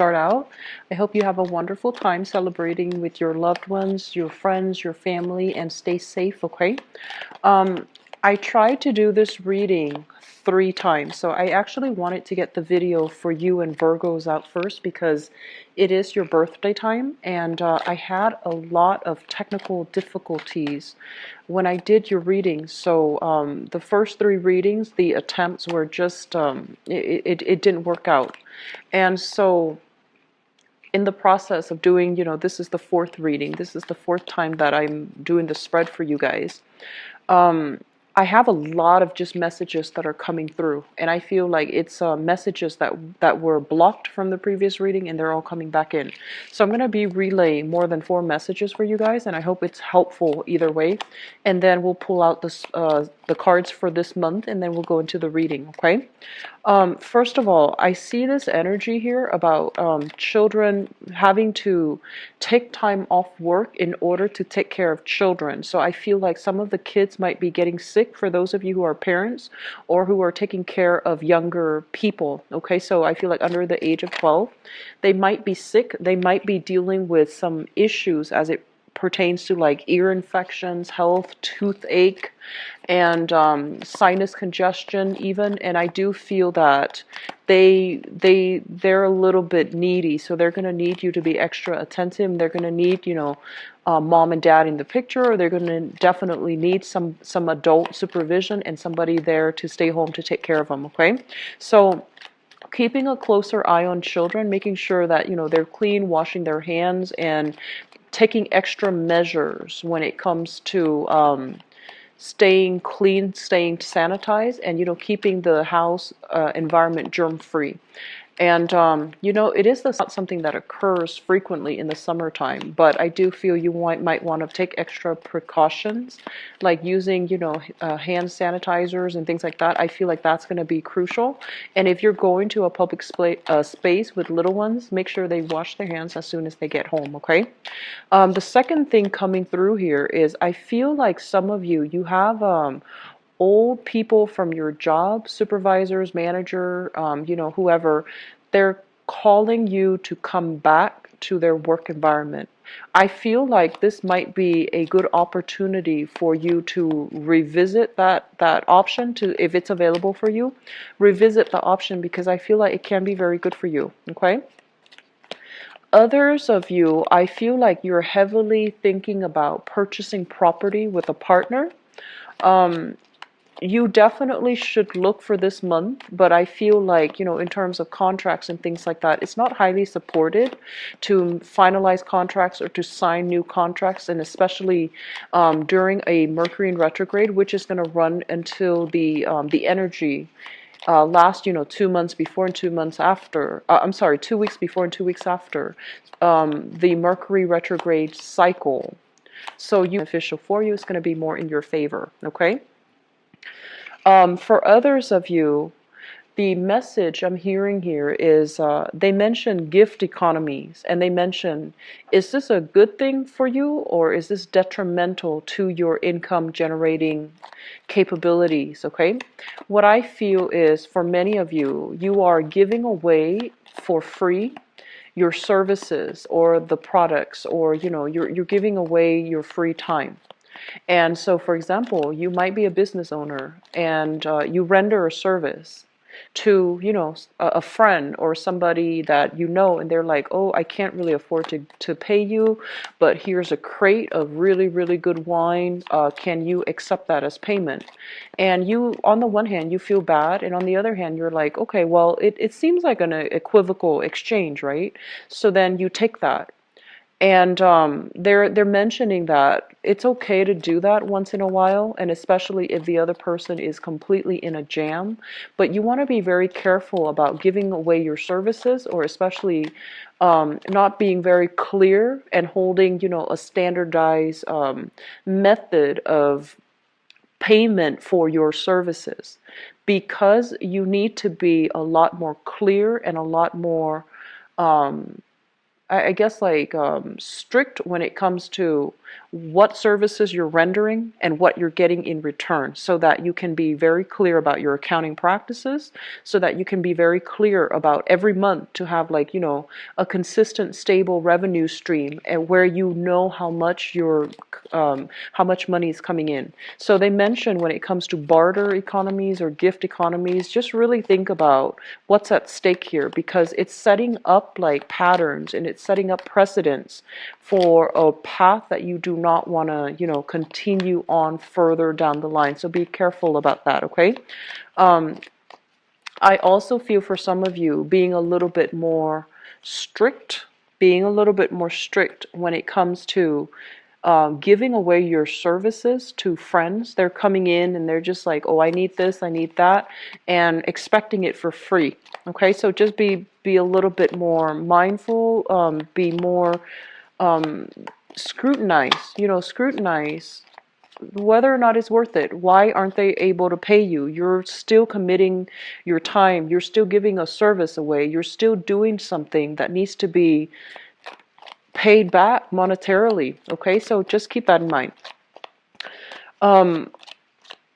start out. I hope you have a wonderful time celebrating with your loved ones, your friends, your family, and stay safe, okay? Um, I tried to do this reading 3 times, so I actually wanted to get the video for you and Virgos out first because it is your birthday time, and I had a lot of technical difficulties when I did your reading. So the first 3 readings, the attempts were just, it didn't work out. And so in the process of doing, this is the 4th reading. This is the 4th time that I'm doing the spread for you guys. Um, I have a lot of just messages that are coming through, and I feel like it's messages that were blocked from the previous reading, and they're all coming back in. So I'm going to be relaying more than 4 messages for you guys, and I hope it's helpful either way. And then we'll pull out the cards for this month, and then we'll go into the reading, okay? First of all, I see this energy here about children having to take time off work in order to take care of children. So I feel like some of the kids might be getting sick for those of you who are parents or who are taking care of younger people. Okay, so I feel like under the age of 12, they might be sick. They might be dealing with some issues as it pertains to like ear infections, health, toothache, and sinus congestion even. And I do feel that they're a little bit needy, so they're going to need you to be extra attentive. They're going to need, mom and dad in the picture, or they're going to definitely need some adult supervision and somebody there to stay home to take care of them. Okay, so keeping a closer eye on children, making sure that they're clean, washing their hands, and taking extra measures when it comes to staying clean, staying sanitized, and keeping the house environment germ free. And it is not something that occurs frequently in the summertime, but I do feel you might want to take extra precautions, like using hand sanitizers and things like that. I feel like that's going to be crucial. And if you're going to a public space with little ones, make sure they wash their hands as soon as they get home. Okay. The second thing coming through here is I feel like some of you have old people from your job, supervisors, manager, whoever, they're calling you to come back to their work environment. I feel like this might be a good opportunity for you to revisit that option, to if it's available for you, revisit the option, because I feel like it can be very good for you. Okay? Others of you, I feel like you're heavily thinking about purchasing property with a partner. You definitely should look for this month, but I feel like, in terms of contracts and things like that, it's not highly supported to finalize contracts or to sign new contracts, and especially during a Mercury in retrograde, which is going to run until the energy last, 2 months before and 2 months after. I'm sorry, 2 weeks before and 2 weeks after the Mercury retrograde cycle. So beneficial for you. It's going to be more in your favor. Okay. For others of you, the message I'm hearing here is they mention gift economies, and they mention, is this a good thing for you, or is this detrimental to your income generating capabilities? Okay, what I feel is for many of you, you are giving away for free your services or the products, or you're giving away your free time. And so, for example, you might be a business owner, and you render a service to, a friend or somebody that and they're like, oh, I can't really afford to pay you, but here's a crate of really, really good wine. Can you accept that as payment? And you, on the one hand, you feel bad, and on the other hand, you're like, okay, well, it seems like an equivocal exchange, right? So then you take that. And they're mentioning that it's okay to do that once in a while, and especially if the other person is completely in a jam. But you want to be very careful about giving away your services, or especially not being very clear and holding, a standardized method of payment for your services, because you need to be a lot more clear and a lot more I guess like strict when it comes to what services you're rendering and what you're getting in return, so that you can be very clear about your accounting practices, so that you can be very clear about every month to have, like, a consistent, stable revenue stream, and where you know how much money is coming in. So they mention, when it comes to barter economies or gift economies, just really think about what's at stake here, because it's setting up like patterns, and it's setting up precedents for a path that you do not want to, continue on further down the line. So be careful about that, okay? I also feel for some of you being a little bit more strict, when it comes to giving away your services to friends. They're coming in and they're just like, oh, I need this, I need that, and expecting it for free. Okay, so just be a little bit more mindful, be more scrutinize whether or not it's worth it. Why aren't they able to pay you? You're still committing your time. You're still giving a service away. You're still doing something that needs to be paid back monetarily. Okay, so just keep that in mind.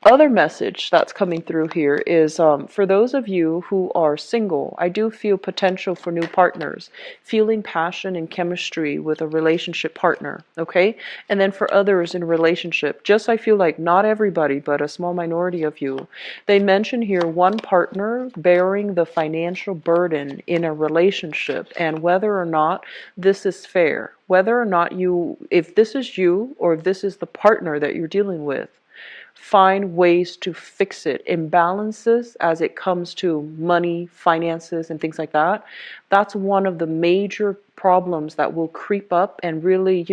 Other message that's coming through here is for those of you who are single, I do feel potential for new partners, feeling passion and chemistry with a relationship partner, okay? And then for others in a relationship, just I feel like not everybody, but a small minority of you, they mention here one partner bearing the financial burden in a relationship, and whether or not this is fair, whether or not if this is you or if this is the partner that you're dealing with, find ways to fix it. Imbalances as it comes to money, finances, and things like that. That's one of the major problems that will creep up and really,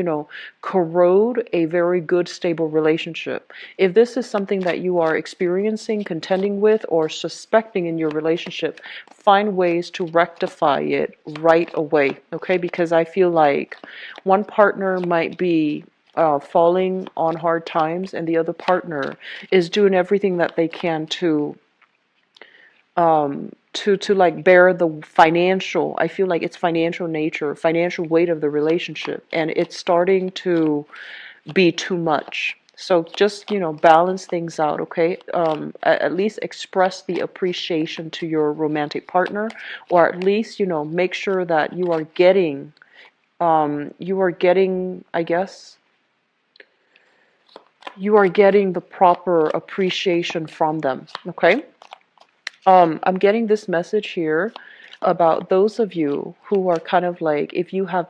corrode a very good, stable relationship. If this is something that you are experiencing, contending with, or suspecting in your relationship, find ways to rectify it right away, okay? Because I feel like one partner might be falling on hard times, and the other partner is doing everything that they can to like bear the financial, I feel like it's financial nature, financial weight of the relationship, and it's starting to be too much. So just, balance things out, okay? At least express the appreciation to your romantic partner, or at least, make sure that I guess, you are getting the proper appreciation from them, okay? I'm getting this message here about those of you who are kind of like, if you have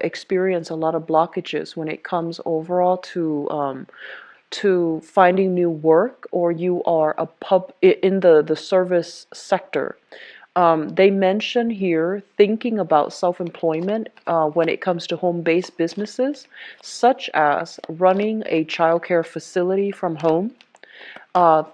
experienced a lot of blockages when it comes overall to finding new work, or you are in the service sector. They mention here thinking about self-employment when it comes to home-based businesses, such as running a childcare facility from home, uh,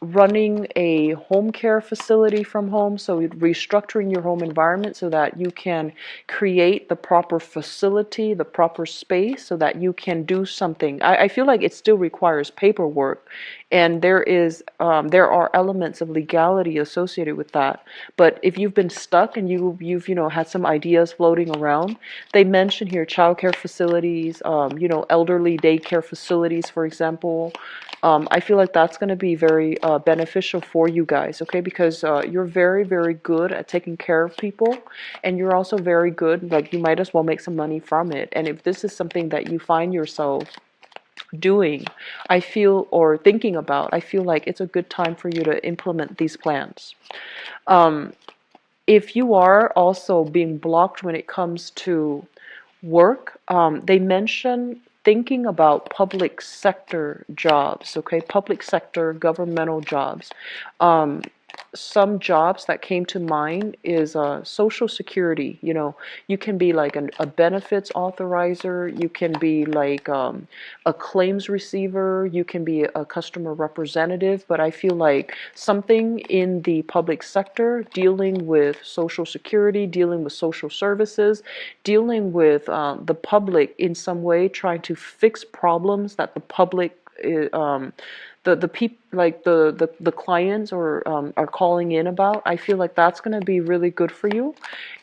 running a home care facility from home, so restructuring your home environment so that you can create the proper facility, the proper space, so that you can do something. I feel like it still requires paperwork, and there are elements of legality associated with that. But if you've been stuck and you've had some ideas floating around, they mention here childcare facilities, elderly daycare facilities, for example. I feel like that's going to be very beneficial for you guys, okay? Because you're very, very good at taking care of people, and you're also very good, like, you might as well make some money from it. And if this is something that you find yourself doing, or thinking about, I feel like it's a good time for you to implement these plans. If you are also being blocked when it comes to work, they mention thinking about public sector jobs, okay? Public sector, governmental jobs. Some jobs that came to mind is Social Security. You can be like a benefits authorizer, you can be like a claims receiver, you can be a customer representative, but I feel like something in the public sector dealing with Social Security, dealing with social services, dealing with the public in some way, trying to fix problems that the the people, like the clients or are calling in about, I feel like that's going to be really good for you.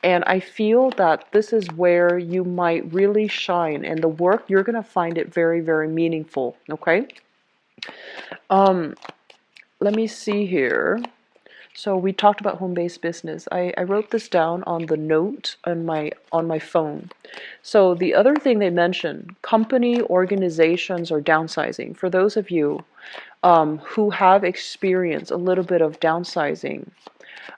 And I feel that this is where you might really shine, and the work, you're going to find it very, very meaningful. Okay. Let me see here. So we talked about home-based business. I wrote this down on the note on my phone. So the other thing they mentioned, company organizations are downsizing. For those of you who have experienced a little bit of downsizing,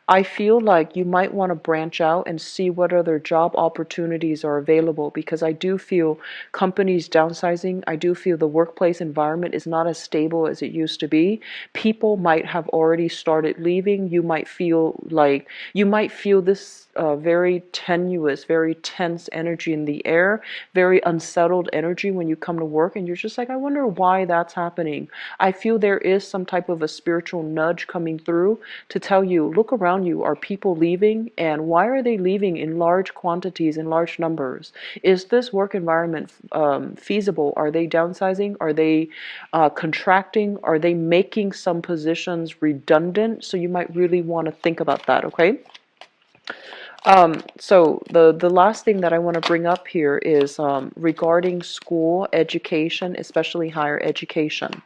I feel like you might want to branch out and see what other job opportunities are available, because I do feel companies downsizing. I do feel the workplace environment is not as stable as it used to be. People might have already started leaving. You might feel this very tenuous, very tense energy in the air, very unsettled energy when you come to work, and you're just like, I wonder why that's happening. I feel there is some type of a spiritual nudge coming through to tell you, look around you. Are people leaving? And why are they leaving in large quantities, in large numbers? Is this work environment feasible? Are they downsizing? Are they contracting? Are they making some positions redundant? So you might really want to think about that, okay? So the last thing that I want to bring up here is regarding school education, especially higher education.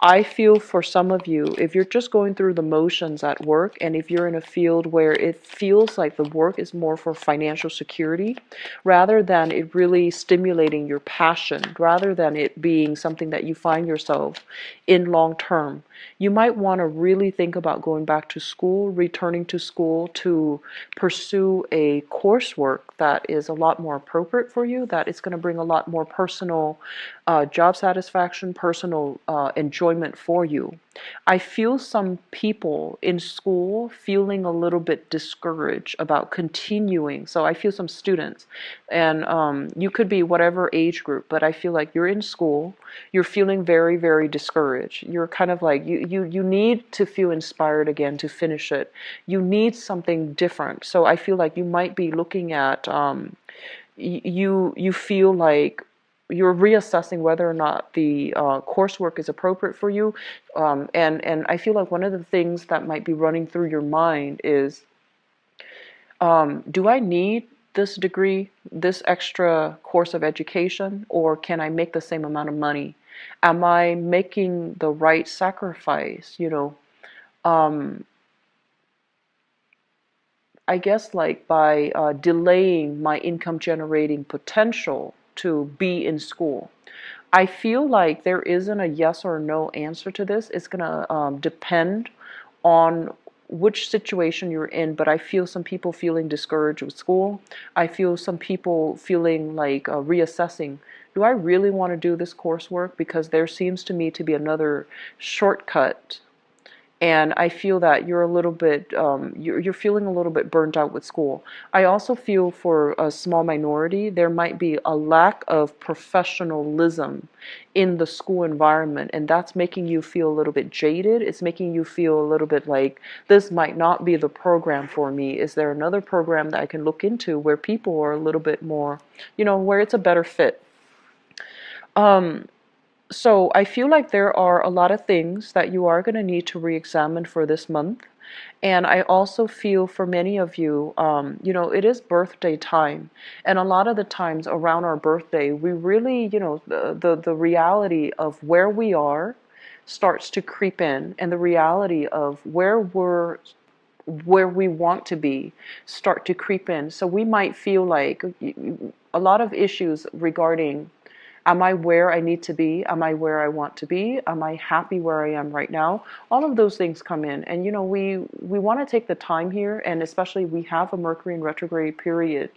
I feel for some of you, if you're just going through the motions at work, and if you're in a field where it feels like the work is more for financial security, rather than it really stimulating your passion, rather than it being something that you find yourself in long term, you might want to really think about going back to school, returning to school to pursue a coursework that is a lot more appropriate for you, that is going to bring a lot more personal job satisfaction, personal enjoyment for you. I feel some people in school feeling a little bit discouraged about continuing. So I feel some students, and you could be whatever age group, but I feel like you're in school, you're feeling very, very discouraged. You're kind of like, you need to feel inspired again to finish it. You need something different. So I feel like you might be looking at, you feel like you're reassessing whether or not the coursework is appropriate for you. And I feel like one of the things that might be running through your mind is, do I need this degree, this extra course of education, or can I make the same amount of money? Am I making the right sacrifice? I guess like by delaying my income generating potential to be in school. I feel like there isn't a yes or no answer to this. It's going to depend on which situation you're in, but I feel some people feeling discouraged with school. I feel some people feeling like reassessing. Do I really want to do this coursework? Because there seems to me to be another shortcut, and I feel that you're a little bit, you're feeling a little bit burnt out with school. I also feel for a small minority, there might be a lack of professionalism in the school environment, and that's making you feel a little bit jaded. It's making you feel a little bit like, this might not be the program for me. Is there another program that I can look into where people are a little bit more, where it's a better fit? So I feel like there are a lot of things that you are going to need to re-examine for this month. And I also feel for many of you, it is birthday time. And a lot of the times around our birthday, we really, the reality of where we are starts to creep in, and the reality of where we want to be start to creep in. So we might feel like a lot of issues regarding, am I where I need to be? Am I where I want to be? Am I happy where I am right now? All of those things come in. And, we want to take the time here, and especially we have a Mercury in retrograde period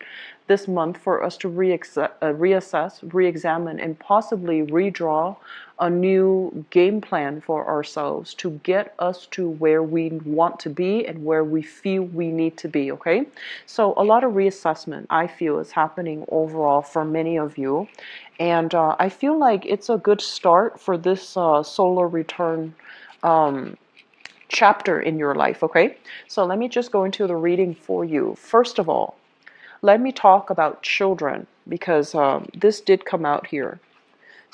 this month for us to reassess, re-examine, and possibly redraw a new game plan for ourselves to get us to where we want to be and where we feel we need to be, okay? So a lot of reassessment, I feel, is happening overall for many of you. And I feel like it's a good start for this solar return chapter in your life, okay? So let me just go into the reading for you. First of all, let me talk about children, because this did come out here.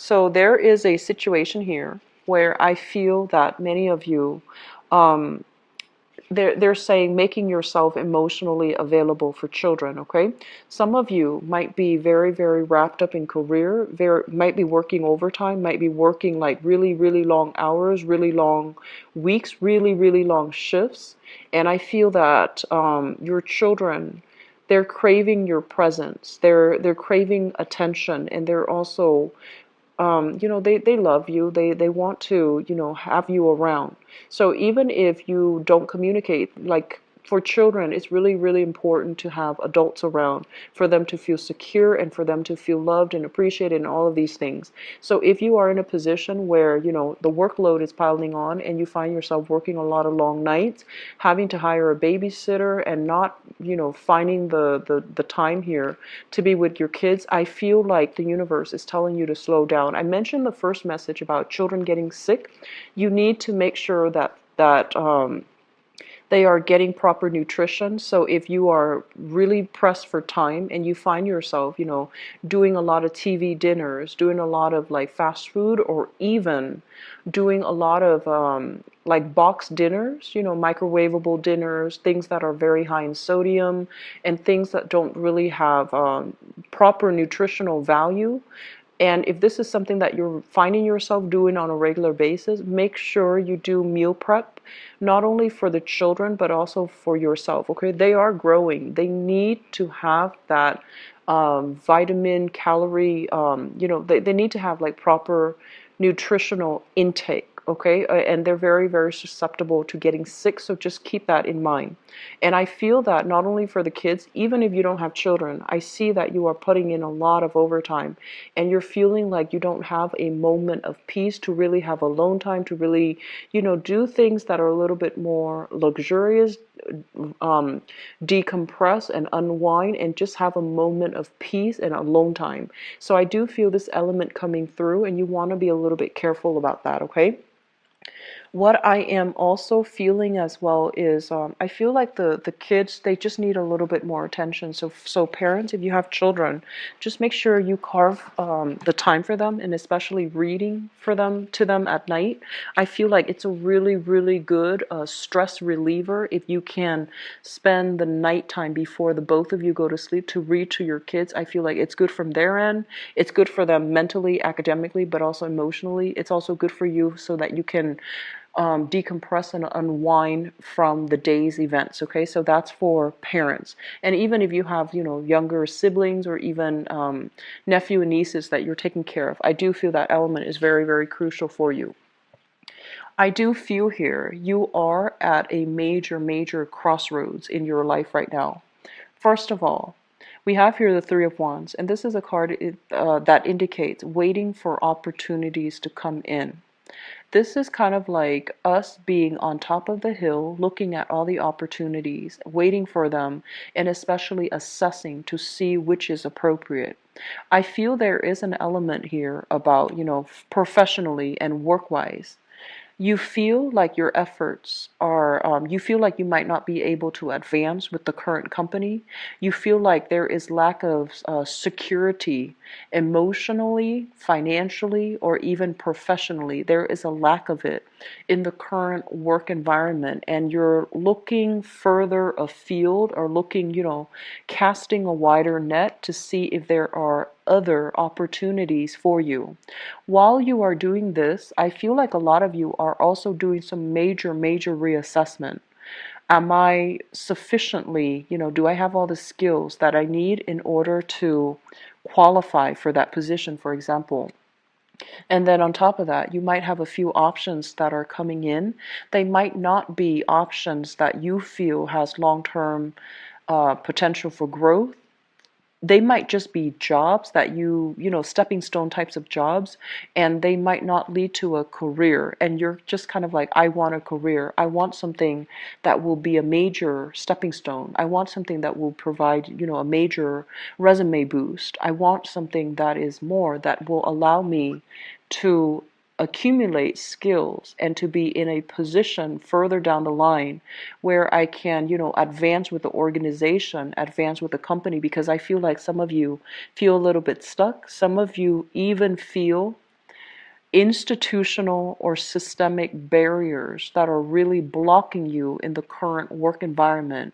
So there is a situation here where I feel that many of you, um, they're saying making yourself emotionally available for children. Okay, some of you might be very, very wrapped up in career, very might be working overtime, might be working like really, really long hours, really long weeks, really, really long shifts. And I feel that your children, they're craving your presence, they're craving attention, and they're also they love you. They want to, have you around. So even if you don't communicate, like for children, it's really, really important to have adults around for them to feel secure and for them to feel loved and appreciated and all of these things. So if you are in a position where, the workload is piling on and you find yourself working a lot of long nights, having to hire a babysitter and not, finding the time here to be with your kids, I feel like the universe is telling you to slow down. I mentioned the first message about children getting sick. You need to make sure that they are getting proper nutrition. So if you are really pressed for time and you find yourself, doing a lot of TV dinners, doing a lot of like fast food, or even doing a lot of like box dinners, microwavable dinners, things that are very high in sodium and things that don't really have proper nutritional value. And if this is something that you're finding yourself doing on a regular basis, make sure you do meal prep, not only for the children, but also for yourself. Okay, they are growing. They need to have that vitamin, calorie, they need to have like proper nutritional intake. Okay, and they're very, very susceptible to getting sick, so just keep that in mind. And I feel that not only for the kids, even if you don't have children, I see that you are putting in a lot of overtime and you're feeling like you don't have a moment of peace to really have alone time, to really, do things that are a little bit more luxurious, decompress and unwind and just have a moment of peace and alone time. So I do feel this element coming through, and you want to be a little bit careful about that, okay? What I am also feeling as well is I feel like the kids, they just need a little bit more attention. So parents, if you have children, just make sure you carve the time for them, and especially reading for them to them at night. I feel like it's a really, really good stress reliever if you can spend the nighttime before the both of you go to sleep to read to your kids. I feel like it's good from their end. It's good for them mentally, academically, but also emotionally. It's also good for you so that you can decompress and unwind from the day's events. Okay, so that's for parents. And even if you have, younger siblings or even nephew and nieces that you're taking care of, I do feel that element is very, very crucial for you. I do feel here you are at a major, major crossroads in your life right now. First of all, we have here the Three of Wands, and this is a card that indicates waiting for opportunities to come in. This is kind of like us being on top of the hill, looking at all the opportunities, waiting for them, and especially assessing to see which is appropriate. I feel there is an element here about, professionally and work-wise. You feel like your efforts are, you feel like you might not be able to advance with the current company. You feel like there is lack of security emotionally, financially, or even professionally. There is a lack of it in the current work environment, and you're looking further afield or looking, casting a wider net to see if there are other opportunities for you. While you are doing this, I feel like a lot of you are also doing some major, major reassessment. Am I sufficiently, do I have all the skills that I need in order to qualify for that position, for example? And then on top of that, you might have a few options that are coming in. They might not be options that you feel has long-term potential for growth. They might just be jobs that stepping stone types of jobs, and they might not lead to a career. And you're just kind of like, I want a career. I want something that will be a major stepping stone. I want something that will provide, a major resume boost. I want something that is more, that will allow me to accumulate skills and to be in a position further down the line where I can, advance with the organization, advance with the company, because I feel like some of you feel a little bit stuck. Some of you even feel institutional or systemic barriers that are really blocking you in the current work environment,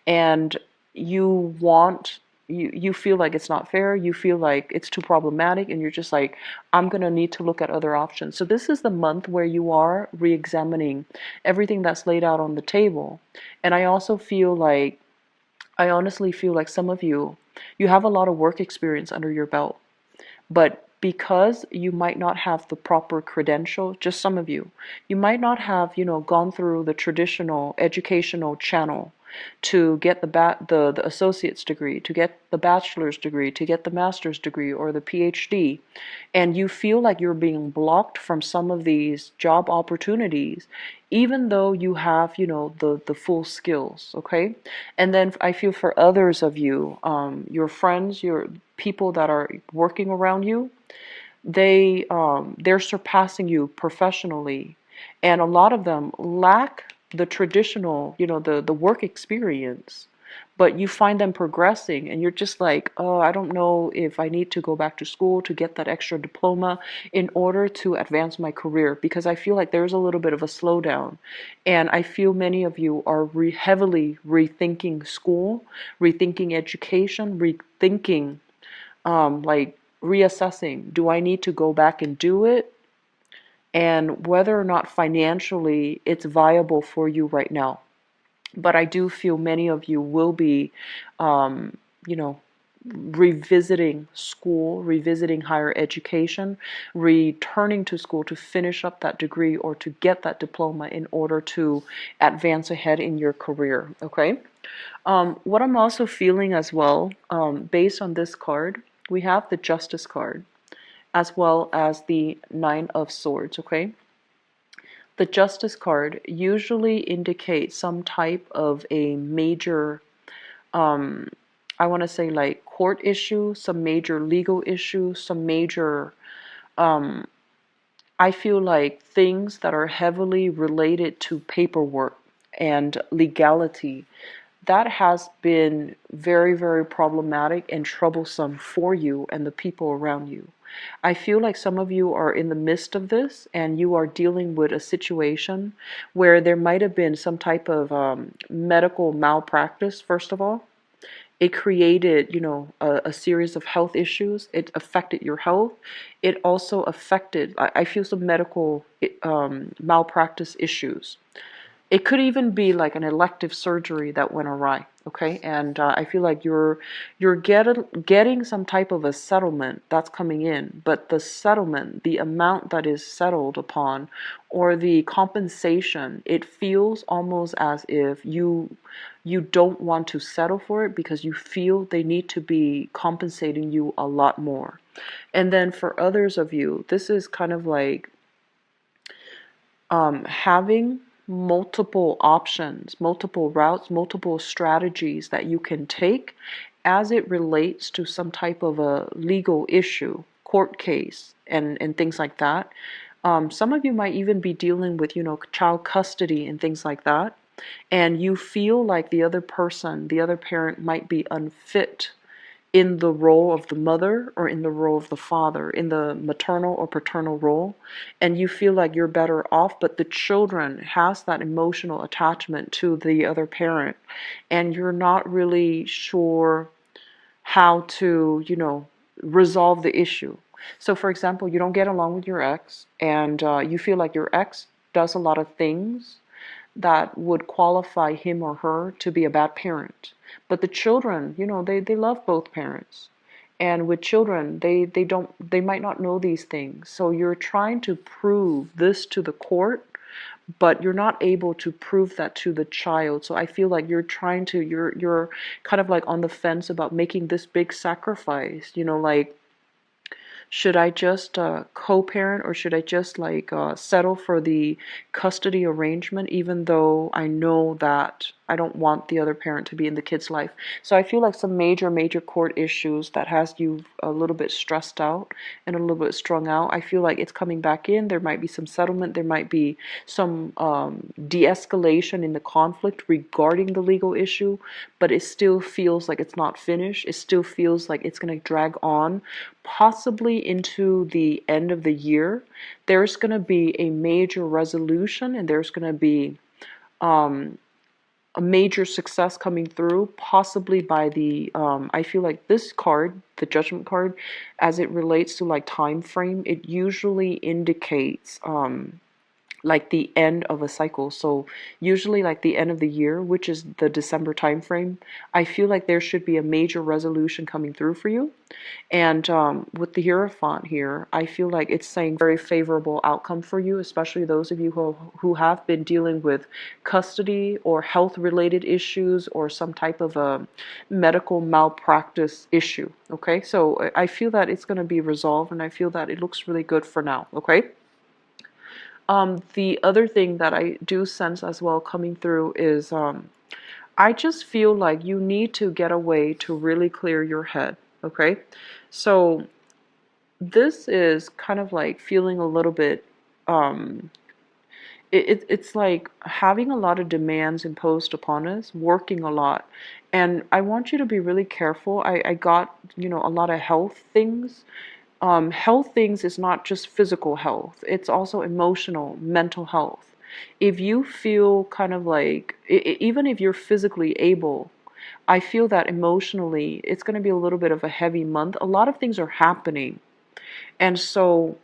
and you want you feel like it's not fair, you feel like it's too problematic, and you're just like, I'm going to need to look at other options. So this is the month where you are re-examining everything that's laid out on the table. And I also feel like, I honestly feel like some of you have a lot of work experience under your belt, but because you might not have the proper credential, just some of you might not have, gone through the traditional educational channel to get the associate's degree, to get the bachelor's degree, to get the master's degree or the PhD, and you feel like you're being blocked from some of these job opportunities, even though you have, the full skills, okay? And then I feel for others of you, your friends, your people that are working around you, they're surpassing you professionally, and a lot of them lack the traditional, the work experience, but you find them progressing, and you're just like, oh, I don't know if I need to go back to school to get that extra diploma in order to advance my career, because I feel like there's a little bit of a slowdown. And I feel many of you are heavily rethinking school, rethinking education, rethinking, like reassessing, do I need to go back and do it? And whether or not financially it's viable for you right now. But I do feel many of you will be, um, you know, revisiting school, revisiting higher education, returning to school to finish up that degree or to get that diploma in order to advance ahead in your career. Okay. What I'm also feeling as well, based on this card, we have the Justice card as well as the Nine of Swords, okay? The Justice card usually indicates some type of a major, I want to say like court issue, some major legal issue, some major, I feel like things that are heavily related to paperwork and legality. That has been very, very problematic and troublesome for you and the people around you. I feel like some of you are in the midst of this and you are dealing with a situation where there might have been some type of medical malpractice, first of all. It created, a series of health issues. It affected your health. It also affected, I feel, some medical malpractice issues. It could even be like an elective surgery that went awry, okay? And I feel like you're getting some type of a settlement that's coming in, but the settlement, the amount that is settled upon, or the compensation, it feels almost as if you don't want to settle for it because you feel they need to be compensating you a lot more. And then for others of you, this is kind of like having multiple options, multiple routes, multiple strategies that you can take as it relates to some type of a legal issue, court case, and things like that. Some of you might even be dealing with, child custody and things like that. And you feel like the other person, the other parent might be unfit in the role of the mother or in the role of the father, in the maternal or paternal role, and you feel like you're better off, but the children has that emotional attachment to the other parent, and you're not really sure how to, resolve the issue. So, for example, you don't get along with your ex, and you feel like your ex does a lot of things that would qualify him or her to be a bad parent. But the children, they love both parents. And with children, they might not know these things. So you're trying to prove this to the court, but you're not able to prove that to the child. So I feel like you're kind of like on the fence about making this big sacrifice, like, should I just co-parent, or should I just like settle for the custody arrangement, even though I know that I don't want the other parent to be in the kid's life? So I feel like some major court issues that has you a little bit stressed out and a little bit strung out. I feel like it's coming back in. There might be some settlement. There might be some de-escalation in the conflict regarding the legal issue, but it still feels like it's not finished. It still feels like it's going to drag on, possibly into the end of the year, there's going to be a major resolution, and there's going to be a major success coming through, possibly by the I feel like this card, the Judgment card, as it relates to like time frame, it usually indicates like the end of a cycle. So usually like the end of the year, which is the December time frame, I feel like there should be a major resolution coming through for you. And with the Hierophant here, I feel like it's saying very favorable outcome for you, especially those of you who have been dealing with custody or health related issues or some type of a medical malpractice issue. Okay, so I feel that it's going to be resolved, and I feel that it looks really good for now. Okay. The other thing that I do sense as well coming through is I just feel like you need to get away to really clear your head. Okay, so this is kind of like feeling a little bit it's like having a lot of demands imposed upon us, working a lot. And I want you to be really careful. I got, a lot of health things. Health things is not just physical health, it's also emotional, mental health. If you feel kind of like, even if you're physically able, I feel that emotionally it's going to be a little bit of a heavy month. A lot of things are happening. And so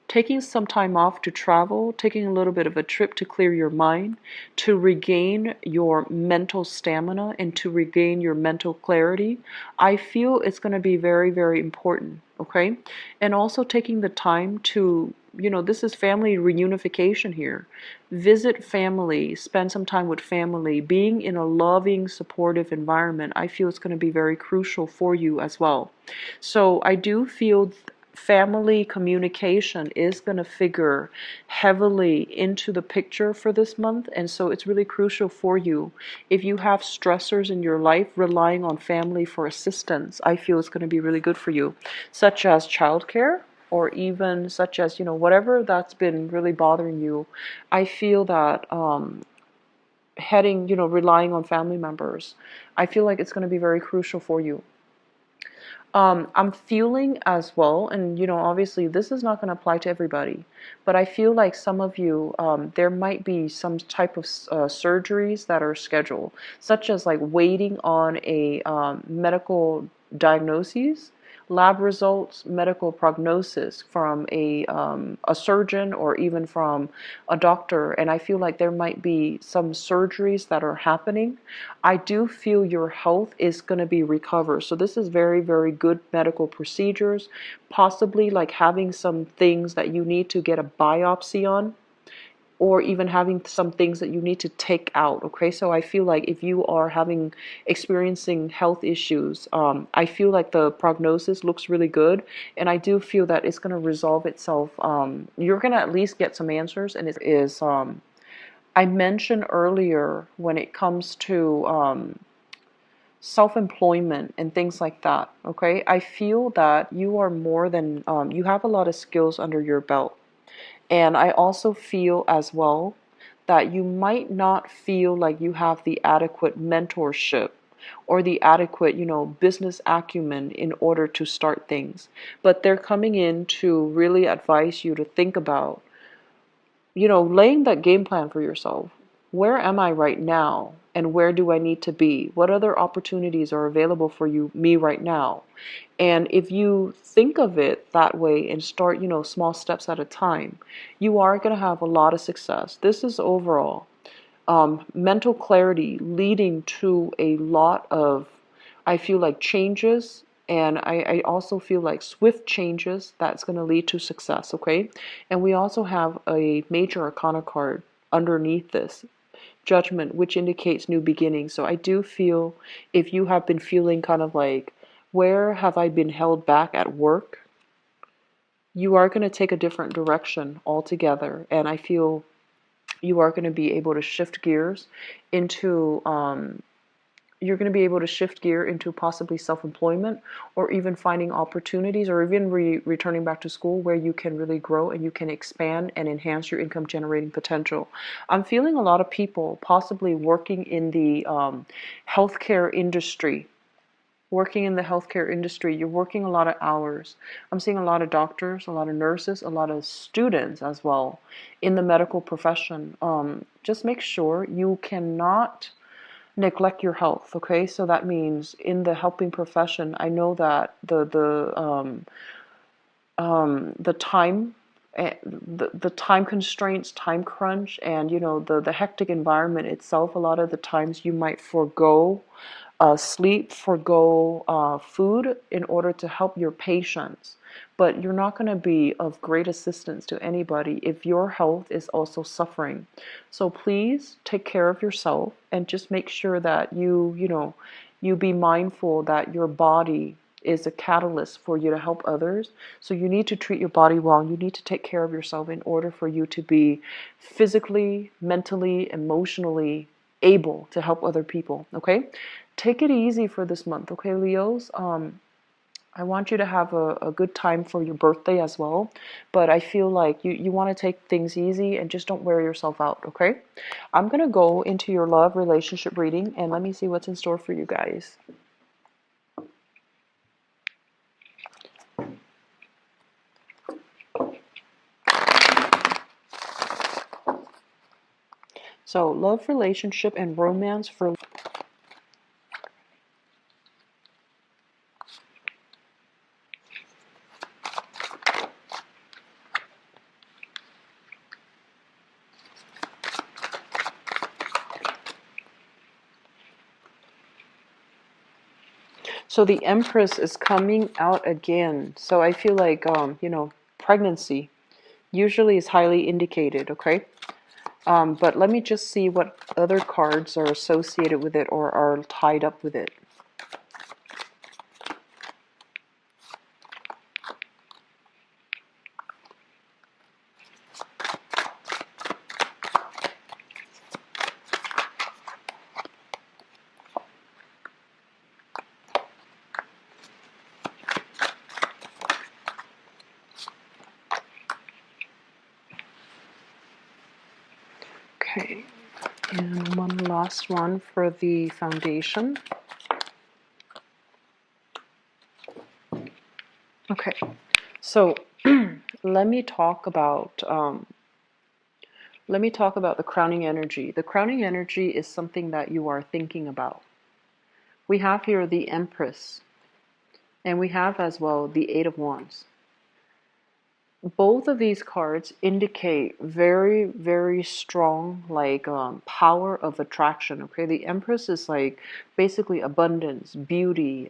taking some time off to travel, taking a little bit of a trip to clear your mind, to regain your mental stamina and to regain your mental clarity, I feel it's going to be very, very important, okay? And also taking the time to, this is family reunification here. Visit family, spend some time with family, being in a loving, supportive environment, I feel it's going to be very crucial for you as well. So I do feel family communication is going to figure heavily into the picture for this month, and so it's really crucial for you. If you have stressors in your life, relying on family for assistance, I feel it's going to be really good for you, such as childcare, or even such as, whatever that's been really bothering you. I feel that relying on family members, I feel like it's going to be very crucial for you. I'm feeling as well, and obviously this is not going to apply to everybody, but I feel like some of you, there might be some type of surgeries that are scheduled, such as like waiting on a medical diagnosis, lab results, medical prognosis from a surgeon or even from a doctor. And I feel like there might be some surgeries that are happening. I do feel your health is going to be recovered. So this is very, very good medical procedures, possibly like having some things that you need to get a biopsy on, or even having some things that you need to take out. Okay, so I feel like if you are experiencing health issues, I feel like the prognosis looks really good, and I do feel that it's going to resolve itself. You're going to at least get some answers, and it is I mentioned earlier when it comes to self-employment and things like that. Okay, I feel that you are more than you have a lot of skills under your belt. And I also feel as well that you might not feel like you have the adequate mentorship or the adequate, business acumen in order to start things. But they're coming in to really advise you to think about, laying that game plan for yourself. Where am I right now? And where do I need to be? What other opportunities are available for me right now? And if you think of it that way and start, small steps at a time, you are going to have a lot of success. This is overall mental clarity leading to a lot of, I feel like, changes. And I also feel like swift changes that's going to lead to success, okay? And we also have a major arcana card underneath this, Judgment, which indicates new beginnings. So I do feel if you have been feeling kind of like, where have I been held back at work? You are going to take a different direction altogether. And I feel you are going to be able to shift gears into you're going to be able to shift gear into possibly self-employment, or even finding opportunities, or even returning back to school where you can really grow and you can expand and enhance your income generating potential. I'm feeling a lot of people possibly working in the healthcare industry, working in the healthcare industry, you're working a lot of hours. I'm seeing a lot of doctors, a lot of nurses, a lot of students as well in the medical profession. Just make sure you cannot neglect your health. Okay, so that means in the helping profession, I know that the time, the time constraints, time crunch, and the hectic environment itself. A lot of the times you might forego sleep, forego food in order to help your patients. But you're not going to be of great assistance to anybody if your health is also suffering. So please take care of yourself and just make sure that you be mindful that your body is a catalyst for you to help others. So you need to treat your body well. You need to take care of yourself in order for you to be physically, mentally, emotionally able to help other people. Okay? Take it easy for this month, okay, Leos? I want you to have a good time for your birthday as well, but I feel like you want to take things easy and just don't wear yourself out, okay? I'm going to go into your love relationship reading and let me see what's in store for you guys. So, love, relationship, and romance for... So the Empress is coming out again. So I feel like, pregnancy usually is highly indicated, okay? But let me just see what other cards are associated with it or are tied up with it. Okay, and one last one for the foundation. Okay, so let me talk about the crowning energy. The crowning energy is something that you are thinking about. We have here the Empress, and we have as well the Eight of Wands. Both of these cards indicate very, very strong power of attraction. Okay, the Empress is like basically abundance, beauty,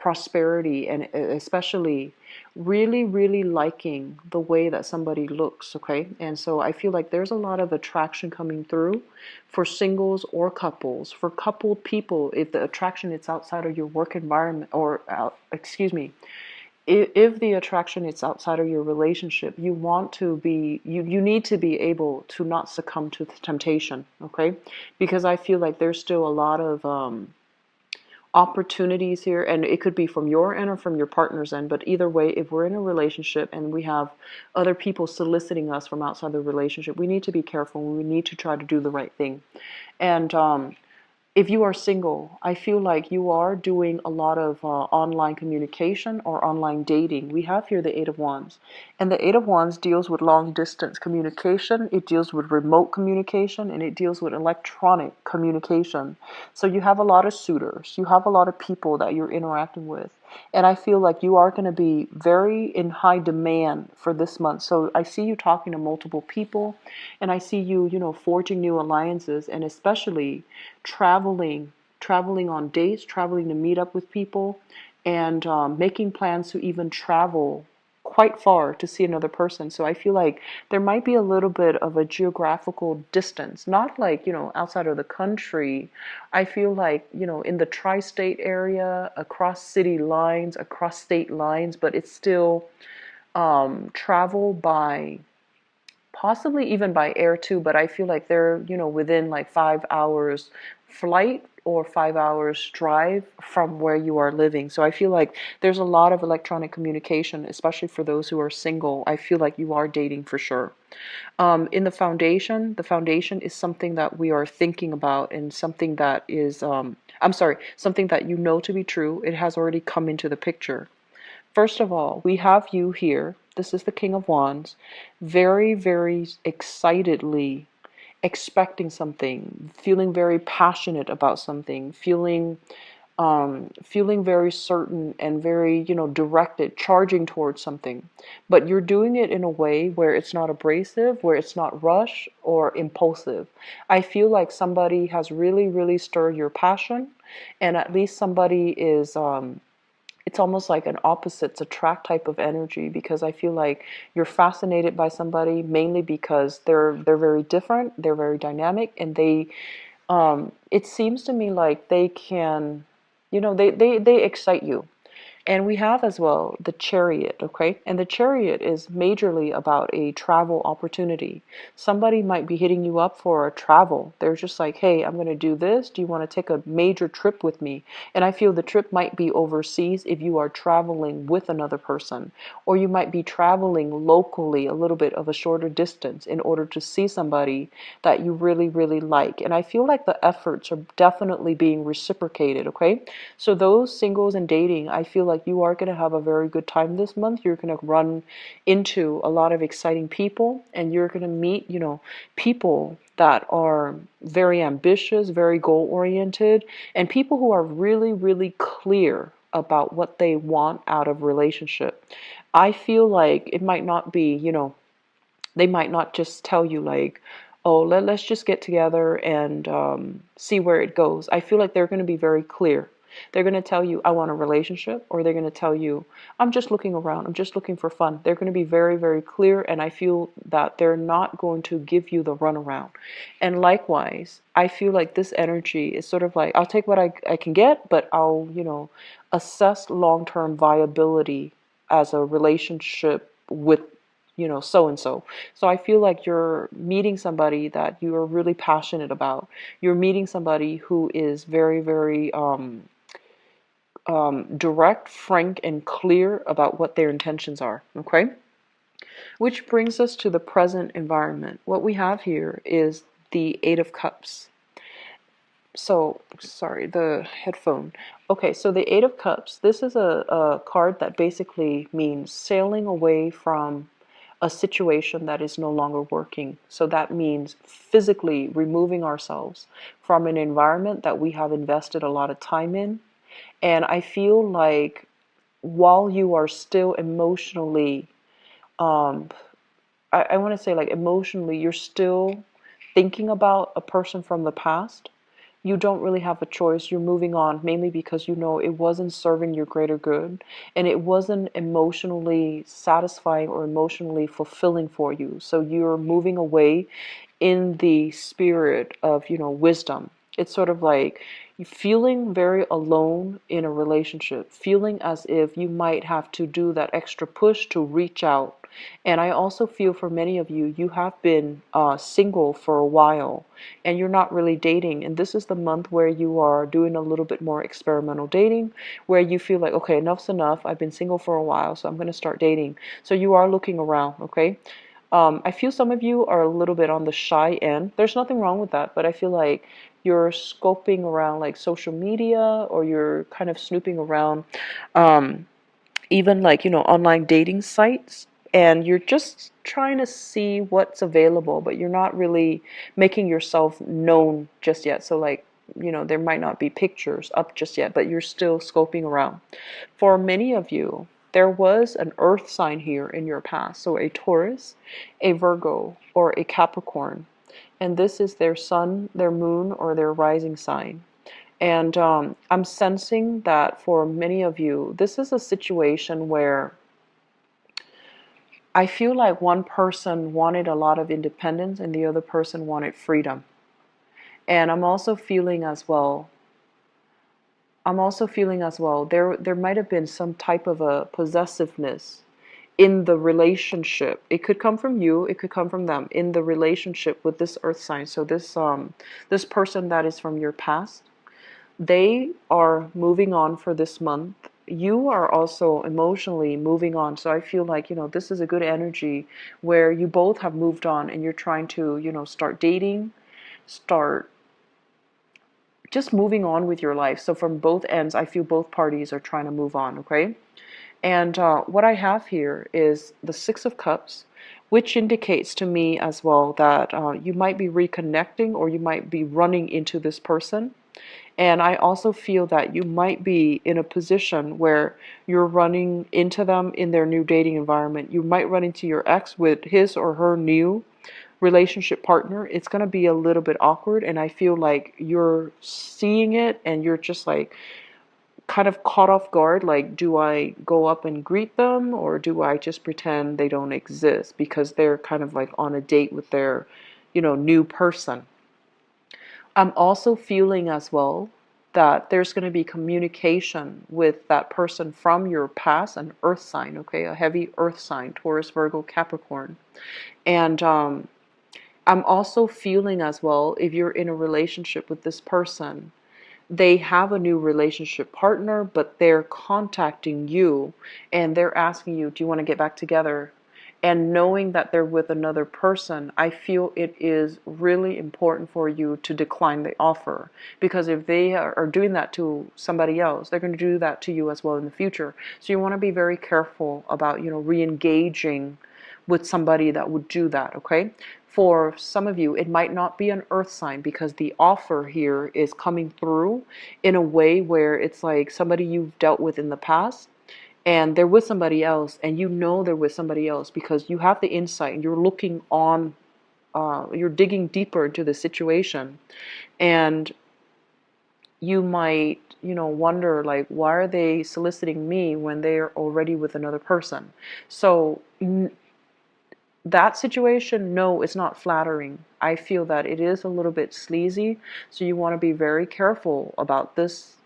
prosperity, and especially really, really liking the way that somebody looks. Okay, and so I feel like there's a lot of attraction coming through for singles or couples. For coupled people, if the attraction is outside of your work environment, or if the attraction is outside of your relationship, you need to be able to not succumb to the temptation, okay? Because I feel like there's still a lot of opportunities here, and it could be from your end or from your partner's end, but either way, if we're in a relationship and we have other people soliciting us from outside the relationship, we need to be careful. We need to try to do the right thing. And if you are single, I feel like you are doing a lot of online communication or online dating. We have here the Eight of Wands. And the Eight of Wands deals with long distance communication. It deals with remote communication, and it deals with electronic communication. So you have a lot of suitors. You have a lot of people that you're interacting with. And I feel like you are going to be very in high demand for this month. So I see you talking to multiple people, and I see you, forging new alliances, and especially traveling on dates, traveling to meet up with people, and making plans to even travel quite far to see another person. So I feel like there might be a little bit of a geographical distance, not like, outside of the country. I feel like, in the tri-state area, across city lines, across state lines, but it's still travel by possibly even by air too, but I feel like they're, within like 5 hours flight or 5 hours drive from where you are living. So I feel like there's a lot of electronic communication, especially for those who are single. I feel like you are dating for sure. In the foundation is something that we are thinking about, and something that is I'm sorry, something that you know to be true. It has already come into the picture. First of all, we have you here. This is the King of Wands, very, very excitedly expecting something, feeling very passionate about something, feeling very certain and very, directed, charging towards something. But you're doing it in a way where it's not abrasive, where it's not rush or impulsive. I feel like somebody has really, really stirred your passion, and at least somebody is, it's almost like an opposites attract type of energy, because I feel like you're fascinated by somebody mainly because they're very different, they're very dynamic, and it seems to me like they can, they excite you. And we have as well the Chariot, okay? And the Chariot is majorly about a travel opportunity. Somebody might be hitting you up for a travel. They're just like, hey, I'm going to do this. Do you want to take a major trip with me? And I feel the trip might be overseas if you are traveling with another person. Or you might be traveling locally a little bit of a shorter distance in order to see somebody that you really, really like. And I feel like the efforts are definitely being reciprocated, okay? So those singles and dating, I feel like you are going to have a very good time this month. You're going to run into a lot of exciting people, and you're going to meet, people that are very ambitious, very goal oriented, and people who are really, really clear about what they want out of relationship. I feel like it might not be, they might not just tell you like, oh, let's just get together and see where it goes. I feel like they're going to be very clear. They're going to tell you, I want a relationship, or they're going to tell you, I'm just looking around, I'm just looking for fun. They're going to be very, very clear, and I feel that they're not going to give you the runaround. And likewise, I feel like this energy is sort of like, I'll take what I can get, but I'll, assess long-term viability as a relationship with so and so. So I feel like you're meeting somebody that you are really passionate about. You're meeting somebody who is very, very direct, frank, and clear about what their intentions are. Okay? Which brings us to the present environment. What we have here is the Eight of Cups. So, sorry, the headphone. Okay, so the Eight of Cups, this is a card that basically means sailing away from a situation that is no longer working. So that means physically removing ourselves from an environment that we have invested a lot of time in. And I feel like while you are still emotionally, um, I want to say like emotionally, you're still thinking about a person from the past. You don't really have a choice. You're moving on mainly because you know it wasn't serving your greater good, and it wasn't emotionally satisfying or emotionally fulfilling for you. So you're moving away in the spirit of, wisdom. It's sort of like feeling very alone in a relationship, feeling as if you might have to do that extra push to reach out. And I also feel for many of you, you have been single for a while and you're not really dating. And this is the month where you are doing a little bit more experimental dating, where you feel like, okay, enough's enough. I've been single for a while, so I'm going to start dating. So you are looking around, okay? I feel some of you are a little bit on the shy end. There's nothing wrong with that, but I feel like you're scoping around like social media, or you're kind of snooping around um, even like, online dating sites, and you're just trying to see what's available, but you're not really making yourself known just yet. So like, there might not be pictures up just yet, but you're still scoping around. For many of you, there was an earth sign here in your past, so a Taurus, a Virgo, or a Capricorn, and this is their sun, their moon, or their rising sign. And I'm sensing that for many of you, this is a situation where I feel like one person wanted a lot of independence and the other person wanted freedom. And I'm also feeling as well, there might have been some type of a possessiveness in the relationship. It could come from you, it could come from them in the relationship with this earth sign. So this person that is from your past, they are moving on for this month. You are also emotionally moving on. So I feel like, this is a good energy where you both have moved on and you're trying to, start dating, start just moving on with your life. So from both ends, I feel both parties are trying to move on, okay? And what I have here is the Six of Cups, which indicates to me as well that you might be reconnecting or you might be running into this person. And I also feel that you might be in a position where you're running into them in their new dating environment. You might run into your ex with his or her new relationship partner. It's going to be a little bit awkward, and I feel like you're seeing it and you're just like kind of caught off guard. Like, do I go up and greet them, or do I just pretend they don't exist because they're kind of like on a date with their, new person? I'm also feeling as well that there's going to be communication with that person from your past, an earth sign, okay, a heavy earth sign, Taurus, Virgo, Capricorn. And I'm also feeling as well, if you're in a relationship with this person, they have a new relationship partner, but they're contacting you and they're asking you, do you want to get back together? And knowing that they're with another person, I feel it is really important for you to decline the offer. Because if they are doing that to somebody else, they're going to do that to you as well in the future. So you want to be very careful about, re-engaging with somebody that would do that, okay? For some of you, it might not be an earth sign because the offer here is coming through in a way where it's like somebody you've dealt with in the past and they're with somebody else, and they're with somebody else because you have the insight and you're looking on, you're digging deeper into the situation, and you might, wonder like, why are they soliciting me when they're already with another person? So that situation, no, it's not flattering. I feel that it is a little bit sleazy, so you want to be very careful about this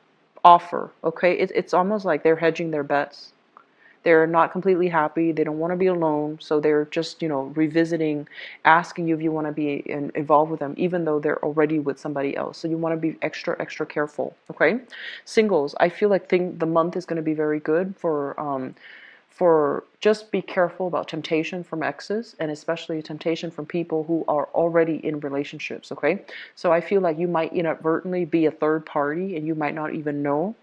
offer, okay? It's almost like they're hedging their bets. They're not completely happy. They don't want to be alone, so they're just, revisiting, asking you if you want to be involved with them, even though they're already with somebody else. So you want to be extra, extra careful, okay? Singles, I feel like the month is going to be very good for just be careful about temptation from exes, and especially temptation from people who are already in relationships, okay? So I feel like you might inadvertently be a third party and you might not even know.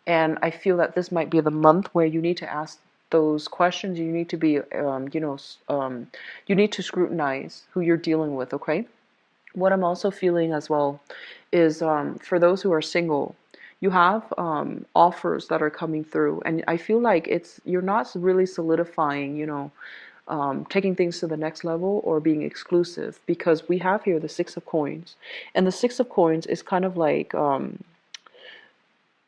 And I feel that this might be the month where you need to ask those questions. You need to be, you need to scrutinize who you're dealing with, okay? What I'm also feeling as well is for those who are single, you have offers that are coming through, and I feel like you're not really solidifying, taking things to the next level or being exclusive, because we have here the Six of Coins, and the Six of Coins is kind of like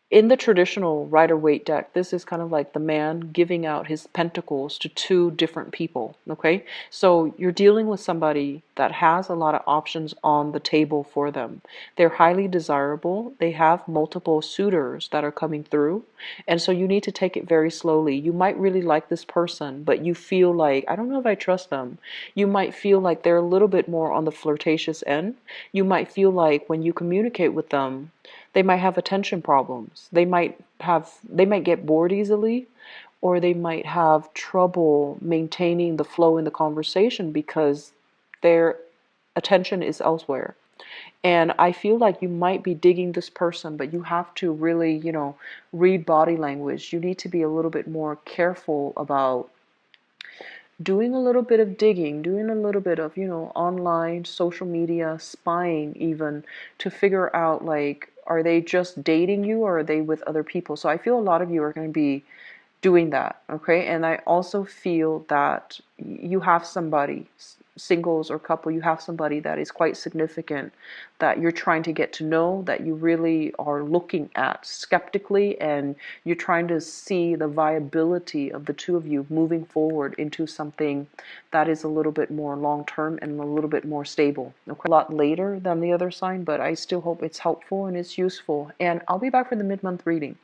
in the traditional Rider-Waite deck, this is kind of like the man giving out his pentacles to two different people, okay? So you're dealing with somebody that has a lot of options on the table for them. They're highly desirable. They have multiple suitors that are coming through. And so you need to take it very slowly. You might really like this person, but you feel like, I don't know if I trust them. You might feel like they're a little bit more on the flirtatious end. You might feel like when you communicate with them, they might have attention problems. They might get bored easily, or they might have trouble maintaining the flow in the conversation because their attention is elsewhere. And I feel like you might be digging this person, but you have to really, read body language. You need to be a little bit more careful about doing a little bit of digging, doing a little bit of, online social media spying, even to figure out, like, are they just dating you or are they with other people? So I feel a lot of you are going to be doing that, okay? And I also feel that you have somebody, singles or couple, you have somebody that is quite significant that you're trying to get to know, that you really are looking at skeptically, and you're trying to see the viability of the two of you moving forward into something that is a little bit more long-term and a little bit more stable. Okay? A lot later than the other sign, but I still hope it's helpful and it's useful. And I'll be back for the mid-month reading.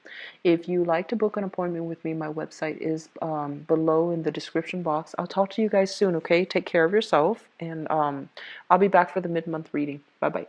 If you like to book an appointment with me, my website is below in the description box. I'll talk to you guys soon, okay? Take care of yourself, and I'll be back for the mid-month reading. Bye-bye.